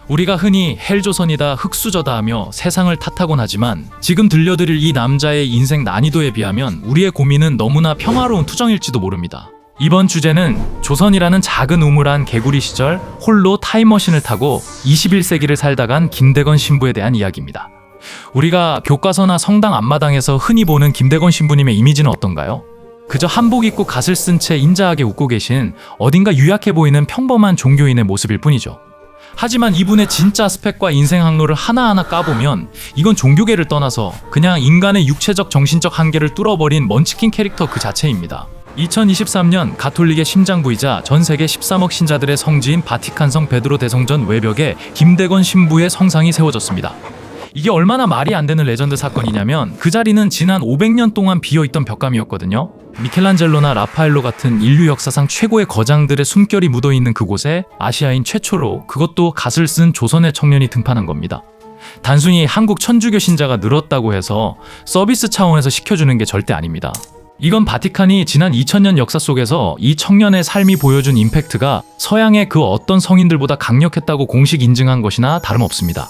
우리가 흔히 헬조선이다 흑수저다 하며 세상을 탓하곤 하지만 지금 들려드릴 이 남자의 인생 난이도에 비하면 우리의 고민은 너무나 평화로운 투정일지도 모릅니다. 이번 주제는 조선이라는 작은 우물안 개구리 시절 홀로 타임머신을 타고 21세기를 살다간 김대건 신부에 대한 이야기입니다. 우리가 교과서나 성당 앞마당에서 흔히 보는 김대건 신부님의 이미지는 어떤가요? 그저 한복 입고 갓을 쓴 채 인자하게 웃고 계신 어딘가 유약해 보이는 평범한 종교인의 모습일 뿐이죠. 하지만 이분의 진짜 스펙과 인생 항로를 하나하나 까보면 이건 종교계를 떠나서 그냥 인간의 육체적 정신적 한계를 뚫어버린 먼치킨 캐릭터 그 자체입니다. 2023년 가톨릭의 심장부이자 전 세계 13억 신자들의 성지인 바티칸성 베드로 대성전 외벽에 김대건 신부의 성상이 세워졌습니다. 이게 얼마나 말이 안 되는 레전드 사건이냐면 그 자리는 지난 500년 동안 비어있던 벽감이었거든요. 미켈란젤로나 라파엘로 같은 인류 역사상 최고의 거장들의 숨결이 묻어있는 그곳에 아시아인 최초로 그것도 갓을 쓴 조선의 청년이 등판한 겁니다. 단순히 한국 천주교 신자가 늘었다고 해서 서비스 차원에서 시켜주는 게 절대 아닙니다. 이건 바티칸이 지난 2000년 역사 속에서 이 청년의 삶이 보여준 임팩트가 서양의 그 어떤 성인들보다 강력했다고 공식 인증한 것이나 다름없습니다.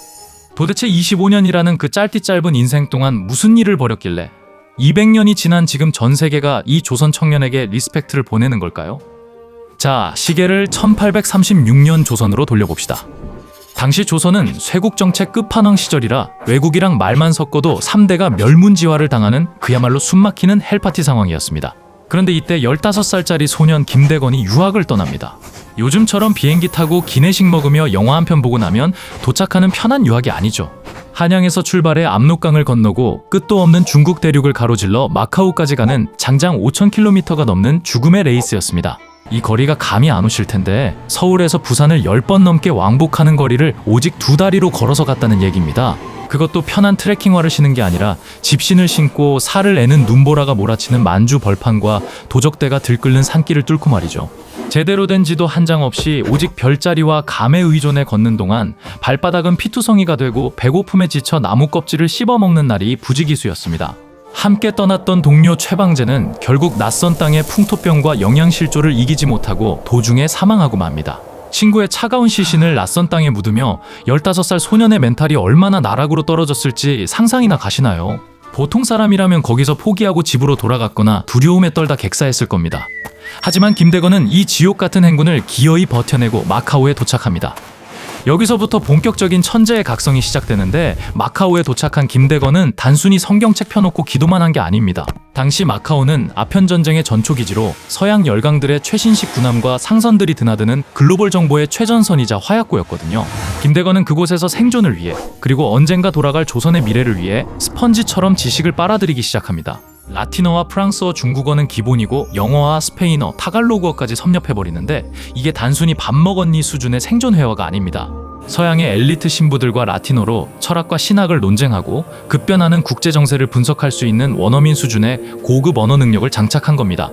도대체 25년이라는 그 짧은 인생 동안 무슨 일을 벌였길래 200년이 지난 지금 전 세계가 이 조선 청년에게 리스펙트를 보내는 걸까요? 자, 시계를 1836년 조선으로 돌려봅시다. 당시 조선은 쇄국정책 끝판왕 시절이라 외국이랑 말만 섞어도 3대가 멸문지화를 당하는 그야말로 숨막히는 헬파티 상황이었습니다. 그런데 이때 15살짜리 소년 김대건이 유학을 떠납니다. 요즘처럼 비행기 타고 기내식 먹으며 영화 한 편 보고 나면 도착하는 편한 유학이 아니죠. 한양에서 출발해 압록강을 건너고 끝도 없는 중국 대륙을 가로질러 마카오까지 가는 장장 5,000km가 넘는 죽음의 레이스였습니다. 이 거리가 감이 안 오실 텐데 서울에서 부산을 10번 넘게 왕복하는 거리를 오직 2다리로 걸어서 갔다는 얘기입니다. 그것도 편한 트레킹화를 신은 게 아니라 집신을 신고 살을 애는 눈보라가 몰아치는 만주 벌판과 도적대가 들끓는 산길을 뚫고 말이죠. 제대로 된 지도 한 장 없이 오직 별자리와 감에 의존해 걷는 동안 발바닥은 피투성이가 되고 배고픔에 지쳐 나무 껍질을 씹어먹는 날이 부지기수였습니다. 함께 떠났던 동료 최방재는 결국 낯선 땅의 풍토병과 영양실조를 이기지 못하고 도중에 사망하고 맙니다. 친구의 차가운 시신을 낯선 땅에 묻으며 15살 소년의 멘탈이 얼마나 나락으로 떨어졌을지 상상이나 가시나요? 보통 사람이라면 거기서 포기하고 집으로 돌아갔거나 두려움에 떨다 객사했을 겁니다. 하지만 김대건은 이 지옥 같은 행군을 기어이 버텨내고 마카오에 도착합니다. 여기서부터 본격적인 천재의 각성이 시작되는데 마카오에 도착한 김대건은 단순히 성경책 펴놓고 기도만 한 게 아닙니다. 당시 마카오는 아편전쟁의 전초기지로 서양 열강들의 최신식 군함과 상선들이 드나드는 글로벌 정보의 최전선이자 화약고였거든요. 김대건은 그곳에서 생존을 위해 그리고 언젠가 돌아갈 조선의 미래를 위해 스펀지처럼 지식을 빨아들이기 시작합니다. 라틴어와 프랑스어, 중국어는 기본이고 영어와 스페인어, 타갈로그어까지 섭렵해버리는데 이게 단순히 밥 먹었니 수준의 생존 회화가 아닙니다. 서양의 엘리트 신부들과 라틴어로 철학과 신학을 논쟁하고 급변하는 국제정세를 분석할 수 있는 원어민 수준의 고급 언어 능력을 장착한 겁니다.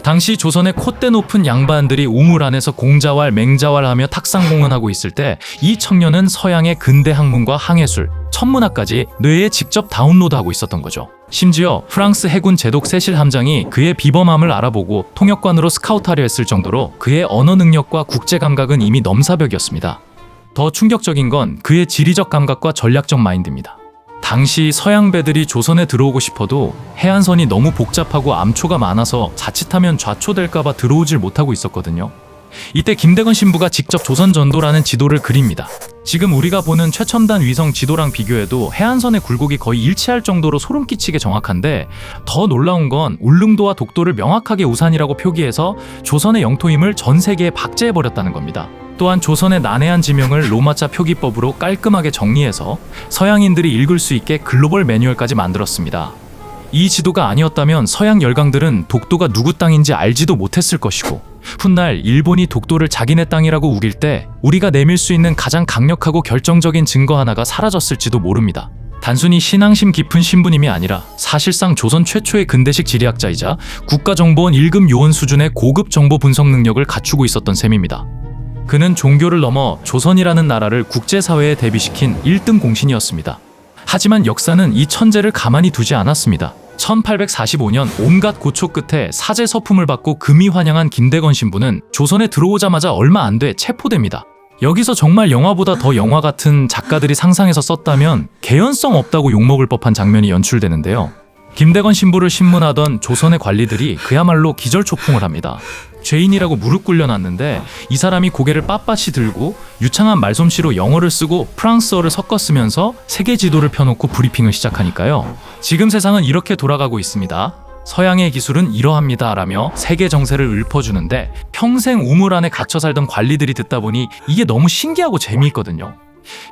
당시 조선의 콧대 높은 양반들이 우물 안에서 공자왈, 맹자왈하며 탁상공언하고 있을 때 이 청년은 서양의 근대 학문과 항해술, 천문학까지 뇌에 직접 다운로드하고 있었던 거죠. 심지어 프랑스 해군 제독 세실 함장이 그의 비범함을 알아보고 통역관으로 스카우트하려 했을 정도로 그의 언어 능력과 국제 감각은 이미 넘사벽이었습니다. 더 충격적인 건 그의 지리적 감각과 전략적 마인드입니다. 당시 서양 배들이 조선에 들어오고 싶어도 해안선이 너무 복잡하고 암초가 많아서 자칫하면 좌초될까봐 들어오질 못하고 있었거든요. 이때 김대건 신부가 직접 조선 전도라는 지도를 그립니다. 지금 우리가 보는 최첨단 위성 지도랑 비교해도 해안선의 굴곡이 거의 일치할 정도로 소름 끼치게 정확한데 더 놀라운 건 울릉도와 독도를 명확하게 우산이라고 표기해서 조선의 영토임을 전 세계에 박제해버렸다는 겁니다. 또한 조선의 난해한 지명을 로마자 표기법으로 깔끔하게 정리해서 서양인들이 읽을 수 있게 글로벌 매뉴얼까지 만들었습니다. 이 지도가 아니었다면 서양 열강들은 독도가 누구 땅인지 알지도 못했을 것이고 훗날 일본이 독도를 자기네 땅이라고 우길 때 우리가 내밀 수 있는 가장 강력하고 결정적인 증거 하나가 사라졌을지도 모릅니다. 단순히 신앙심 깊은 신부님이 아니라 사실상 조선 최초의 근대식 지리학자이자 국가정보원 1급 요원 수준의 고급 정보 분석 능력을 갖추고 있었던 셈입니다. 그는 종교를 넘어 조선이라는 나라를 국제사회에 대비시킨 1등 공신이었습니다. 하지만 역사는 이 천재를 가만히 두지 않았습니다. 1845년 온갖 고초 끝에 사제 서품을 받고 금이 환영한 김대건 신부는 조선에 들어오자마자 얼마 안 돼 체포됩니다. 여기서 정말 영화보다 더 영화 같은 작가들이 상상해서 썼다면 개연성 없다고 욕먹을 법한 장면이 연출되는데요. 김대건 신부를 신문하던 조선의 관리들이 그야말로 기절초풍을 합니다. 죄인이라고 무릎 꿇려놨는데 이 사람이 고개를 빳빳이 들고 유창한 말솜씨로 영어를 쓰고 프랑스어를 섞어 쓰면서 세계 지도를 펴놓고 브리핑을 시작하니까요. 지금 세상은 이렇게 돌아가고 있습니다. 서양의 기술은 이러합니다 라며 세계 정세를 읊어주는데 평생 우물 안에 갇혀 살던 관리들이 듣다 보니 이게 너무 신기하고 재미있거든요.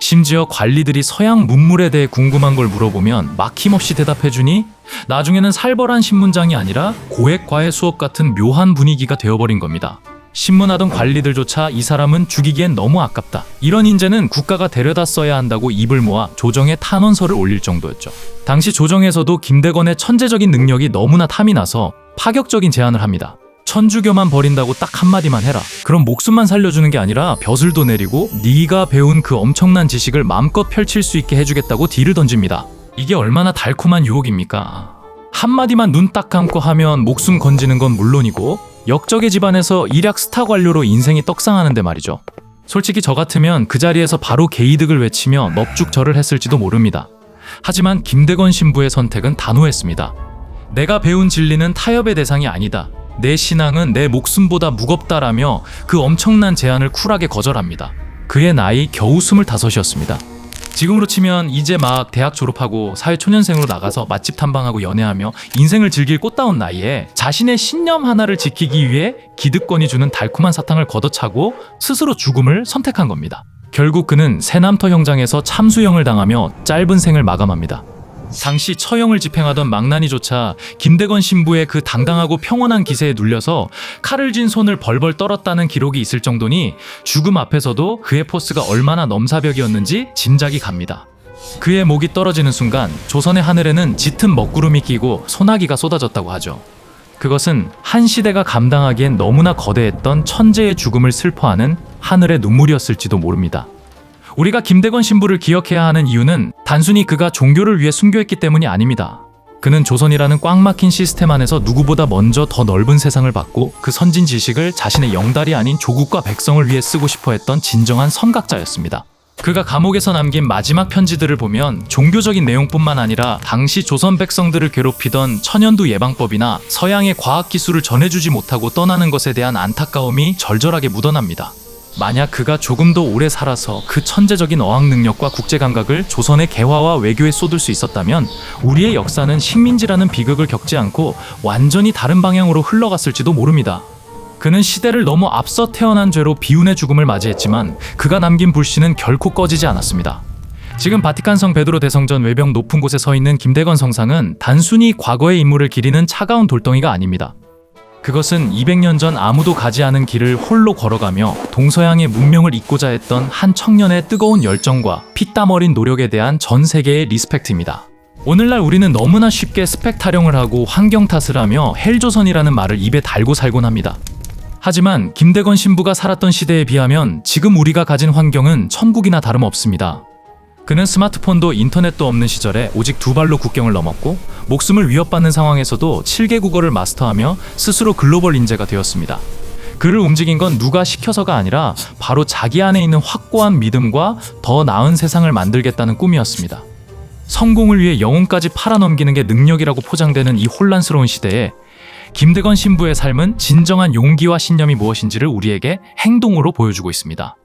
심지어 관리들이 서양 문물에 대해 궁금한 걸 물어보면 막힘없이 대답해주니 나중에는 살벌한 신문장이 아니라 고액과외 수업 같은 묘한 분위기가 되어버린 겁니다. 신문하던 관리들조차 이 사람은 죽이기엔 너무 아깝다. 이런 인재는 국가가 데려다 써야 한다고 입을 모아 조정에 탄원서를 올릴 정도였죠. 당시 조정에서도 김대건의 천재적인 능력이 너무나 탐이 나서 파격적인 제안을 합니다. 천주교만 버린다고 딱 한마디만 해라. 그럼 목숨만 살려주는 게 아니라 벼슬도 내리고 네가 배운 그 엄청난 지식을 마음껏 펼칠 수 있게 해주겠다고 딜을 던집니다. 이게 얼마나 달콤한 유혹입니까? 한마디만 눈 딱 감고 하면 목숨 건지는 건 물론이고 역적의 집안에서 일약 스타 관료로 인생이 떡상하는데 말이죠. 솔직히 저 같으면 그 자리에서 바로 개이득을 외치며 넙죽절을 했을지도 모릅니다. 하지만 김대건 신부의 선택은 단호했습니다. 내가 배운 진리는 타협의 대상이 아니다. 내 신앙은 내 목숨보다 무겁다라며 그 엄청난 제안을 쿨하게 거절합니다. 그의 나이 겨우 25이었습니다. 지금으로 치면 이제 막 대학 졸업하고 사회초년생으로 나가서 맛집 탐방하고 연애하며 인생을 즐길 꽃다운 나이에 자신의 신념 하나를 지키기 위해 기득권이 주는 달콤한 사탕을 걷어차고 스스로 죽음을 선택한 겁니다. 결국 그는 새남터 형장에서 참수형을 당하며 짧은 생을 마감합니다. 당시 처형을 집행하던 망나니조차 김대건 신부의 그 당당하고 평온한 기세에 눌려서 칼을 쥔 손을 벌벌 떨었다는 기록이 있을 정도니 죽음 앞에서도 그의 포스가 얼마나 넘사벽이었는지 짐작이 갑니다. 그의 목이 떨어지는 순간 조선의 하늘에는 짙은 먹구름이 끼고 소나기가 쏟아졌다고 하죠. 그것은 한 시대가 감당하기엔 너무나 거대했던 천재의 죽음을 슬퍼하는 하늘의 눈물이었을지도 모릅니다. 우리가 김대건 신부를 기억해야 하는 이유는 단순히 그가 종교를 위해 순교했기 때문이 아닙니다. 그는 조선이라는 꽉 막힌 시스템 안에서 누구보다 먼저 더 넓은 세상을 받고 그 선진 지식을 자신의 영달이 아닌 조국과 백성을 위해 쓰고 싶어 했던 진정한 선각자였습니다. 그가 감옥에서 남긴 마지막 편지들을 보면 종교적인 내용뿐만 아니라 당시 조선 백성들을 괴롭히던 천연두 예방법이나 서양의 과학기술을 전해주지 못하고 떠나는 것에 대한 안타까움이 절절하게 묻어납니다. 만약 그가 조금 더 오래 살아서 그 천재적인 어학 능력과 국제감각을 조선의 개화와 외교에 쏟을 수 있었다면 우리의 역사는 식민지라는 비극을 겪지 않고 완전히 다른 방향으로 흘러갔을지도 모릅니다. 그는 시대를 너무 앞서 태어난 죄로 비운의 죽음을 맞이했지만 그가 남긴 불씨는 결코 꺼지지 않았습니다. 지금 바티칸성 베드로 대성전 외벽 높은 곳에 서 있는 김대건 성상은 단순히 과거의 인물을 기리는 차가운 돌덩이가 아닙니다. 그것은 200년 전 아무도 가지 않은 길을 홀로 걸어가며 동서양의 문명을 잇고자 했던 한 청년의 뜨거운 열정과 피땀 어린 노력에 대한 전 세계의 리스펙트입니다. 오늘날 우리는 너무나 쉽게 스펙 타령을 하고 환경 탓을 하며 헬조선이라는 말을 입에 달고 살곤 합니다. 하지만 김대건 신부가 살았던 시대에 비하면 지금 우리가 가진 환경은 천국이나 다름없습니다. 그는 스마트폰도 인터넷도 없는 시절에 오직 2발로 국경을 넘었고 목숨을 위협받는 상황에서도 7개 국어를 마스터하며 스스로 글로벌 인재가 되었습니다. 그를 움직인 건 누가 시켜서가 아니라 바로 자기 안에 있는 확고한 믿음과 더 나은 세상을 만들겠다는 꿈이었습니다. 성공을 위해 영혼까지 팔아넘기는 게 능력이라고 포장되는 이 혼란스러운 시대에 김대건 신부의 삶은 진정한 용기와 신념이 무엇인지를 우리에게 행동으로 보여주고 있습니다.